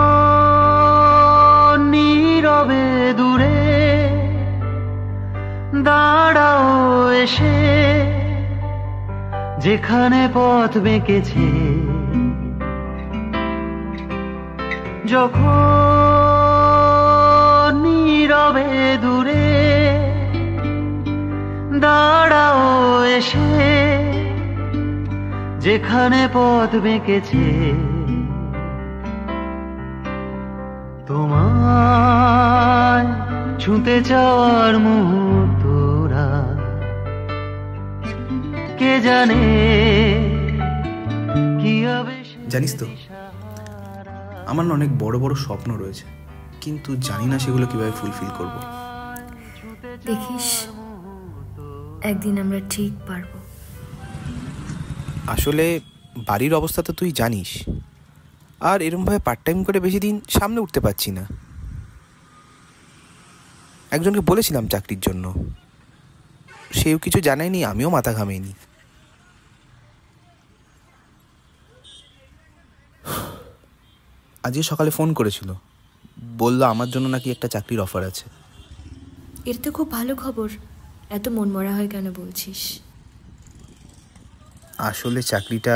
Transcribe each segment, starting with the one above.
যখন নীরবে দূরে দাঁড়াও এসে, যেখানে পথ বেঁকেছে, যখন নীরবে দূরে দাঁড়াও এসে, যেখানে পথ বেঁকেছে, তোমায় ছুঁতে চাওয়ার মুহূর্তরা কে জানে কি হবে। জানিস তো, আমার অনেক বড় বড় স্বপ্ন রয়েছে, কিন্তু জানি না সেগুলো কিভাবে ফুলফিল করব। দেখিস, একদিন আমরা ঠিক পারবো। আসলে বাড়ির অবস্থা তো তুই জানিস, আর এরমভাবে পার্ট টাইম করে বেশি দিন সামনে উঠতে পারছি না। একজনকে বলেছিলাম চাকরির জন্য, সেও কিছু জানায়নি, আমিও মাথা ঘামাইনি। আজকে সকালে ফোন করেছিল, বলল আমার জন্য নাকি একটা চাকরির অফার আছে। এর তো খুব ভালো খবর, এত মন মরা হয় কেন বলছিস? আসলে চাকরিটা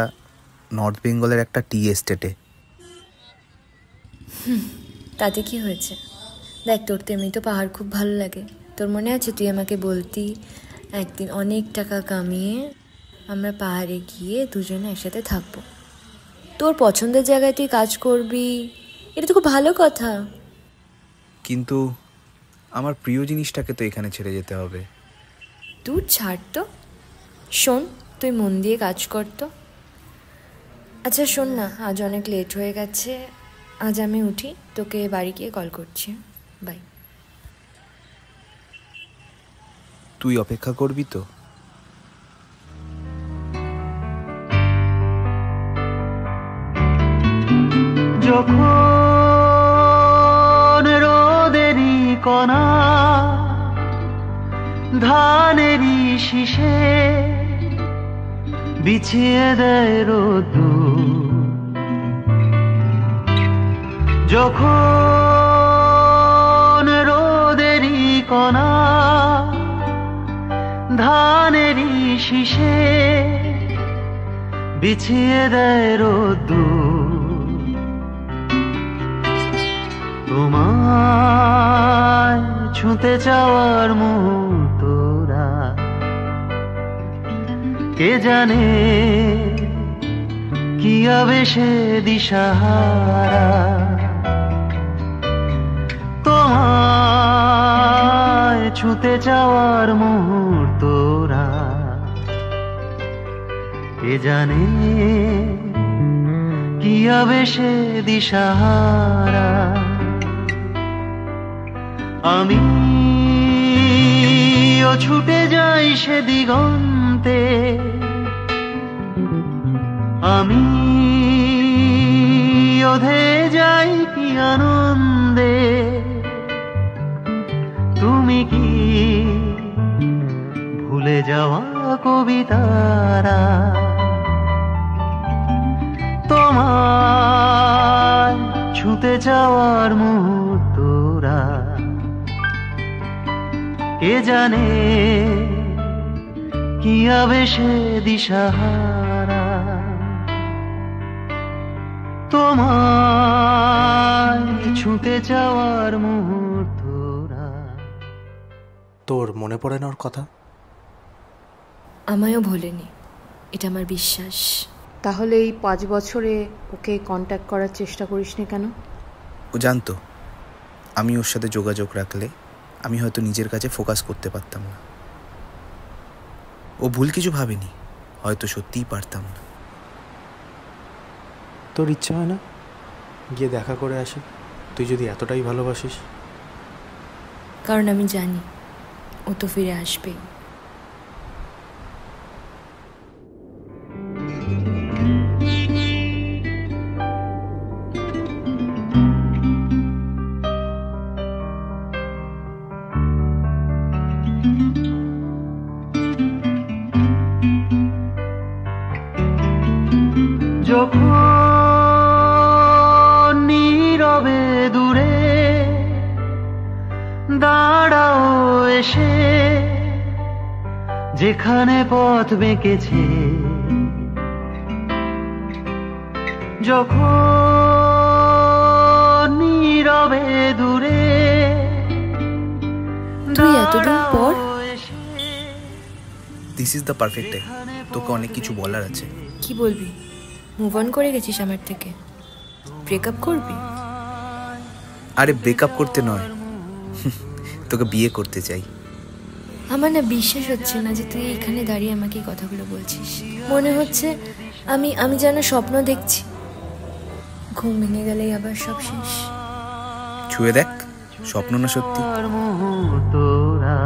নর্থ বেঙ্গলের একটা টি এস্টেটে। তাতে কি হয়েছে? দেখ, তোর তো এমনি তো পাহাড় খুব ভালো লাগে। তোর মনে আছে তুই আমাকে বলতি একদিন অনেক টাকা কামিয়ে আমরা পাহাড়ে গিয়ে দুজনে একসাথে থাকবো। তোর পছন্দের জায়গায় তুই কাজ করবি, এটা তো খুব ভালো কথা। কিন্তু আমার প্রিয় জিনিসটাকে তো এখানে ছেড়ে যেতে হবে। তুই ছাড় তো। শোন, তুই মন দিয়ে কাজ কর তো। আচ্ছা শোন না, আজ অনেক লেট হয়ে গেছে, আজ আমি উঠি, তোকে বাড়ি গিয়ে কল করছি। বাই। তুই অপেক্ষা করবি তো? যখন রোদেরই কণা ধানেরই শীষে বিছিয়ে দেয় রোদ্দুর, যখন রোদেরই কণা ধানেরই শীষে বিছিয়ে দেয় রোদ্দুর, তোমায় ছুঁতে চাওয়ার মুহূর্তরা কে জানে কি আবেশে দিশাহারা, তোমায় ছুঁতে চাওয়ার মুহূর্তরা কে জানে কি আবেশে দিশাহারা। আমি ও ছুটে যাই সে দিগন্তে, আমি ওধে যাই কি আনন্দে, তুমি কি ভুলে যাওয়া কবিতারা, তোমার ছুঁতে যাওয়ার মুহূর্তরা কে জানে কি আবেশে দিশাহারা, তোমার ছুঁতে যাওয়ার মুহূর্তরা। তোর মনে পড়ে না ওর কথা? আমায়ও ভোলেনি, এটা আমার বিশ্বাস। তাহলে এই 5 বছরে ওকে কন্ট্যাক্ট করার চেষ্টা করিসনি কেন? ও জানতো আমি ওর সাথে যোগাযোগ রাখলে আমি হয়তো নিজের কাছে ফোকাস করতে পারতাম না। ও ভুল কিছু ভাবেনি, হয়তো সত্যিই পারতাম না। তোর ইচ্ছা হয় না গিয়ে দেখা করে আসি, তুই যদি এতটাই ভালোবাসিস? কারণ আমি জানি ও তো ফিরে আসবেই। যখন নীরবে দূরে দাঁড়াও এসে, যেখানে পথ বেঁকেছে, যখন নীরবে দূরে তুই এতদিন পর? This is the perfect time. তোকে অনেক কিছু বলার আছে। কি বলবি? মুভ অন করে গেছিস আমার থেকে? ব্রেকআপ করবি? আরে ব্রেকআপ করতে নয়, তোকে বিয়ে করতে চাই। আমার না বিশ্বাস হচ্ছে না যে তুই এখানে দাঁড়িয়ে আমাকে এই কথাগুলো বলছিস। মনে হচ্ছে আমি আমি যেন স্বপ্ন দেখছি। ঘুম ভেঙে গেলেই আবার সব শেষ। ছুঁয়ে দেখ, স্বপ্ন না সত্যি। মুহূর্তরা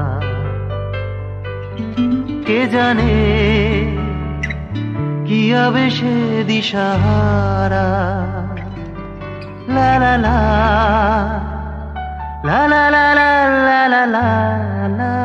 কে জানে কি আবেশে দিশাহারা। লা লা লা লা লা লা লা লা লা লা।